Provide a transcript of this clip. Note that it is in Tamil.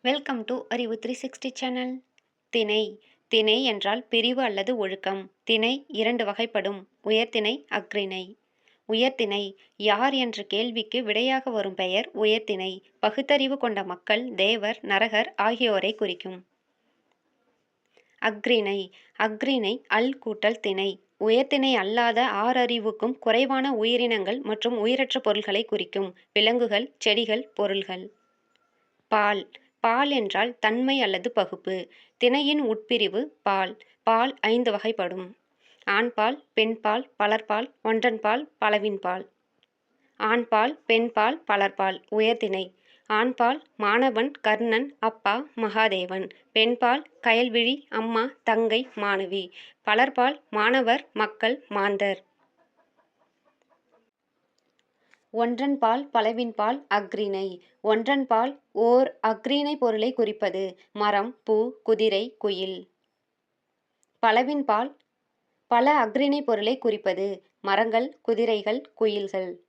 வெல்கம் டு அறிவு 360 சேனல். திணை. திணை என்றால் பிரிவு அல்லது ஒழுக்கம். திணை இரண்டு வகைப்படும். உயர்திணை, அஃறிணை. உயர்திணை யார் என்ற கேள்விக்கு விடையாக வரும் பெயர் உயர்திணை. பகுத்தறிவு கொண்ட மக்கள், தேவர், நரகர் ஆகியோரை குறிக்கும். அஃறிணை. அஃறிணை அல் கூட்டல் திணை. உயர்திணை அல்லாத ஆறறிவுக்கும் குறைவான உயிரினங்கள் மற்றும் உயிரற்ற பொருள்களை குறிக்கும். விலங்குகள், செடிகள், பொருள்கள். பால். பால் என்றால் தன்மை அல்லது பகுப்பு. திணையின் உட்பிரிவு பால். பால் ஐந்து வகைப்படும். ஆண்பால், பெண்பால், பலர்பால், ஒன்றன்பால், பலவின்பால். ஆண்பால், பெண்பால், பலர்பால். உயர்திணை. ஆண்பால் மானவன், கர்ணன், அப்பா, மகாதேவன். பெண்பால் கயல்விழி, அம்மா, தங்கை, மாணவி. பலர்பால் மாணவர், மக்கள், மாந்தர். ஒன்றன்பால், பலவின்பால், அஃறிணை. ஒன்றன்பால் ஓர் அஃறிணை பொருளை குறிப்பது. மரம், பூ, குதிரை, குயில். பலவின்பால் பல அஃறிணை பொருளை குறிப்பது. மரங்கள், குதிரைகள், குயில்கள்.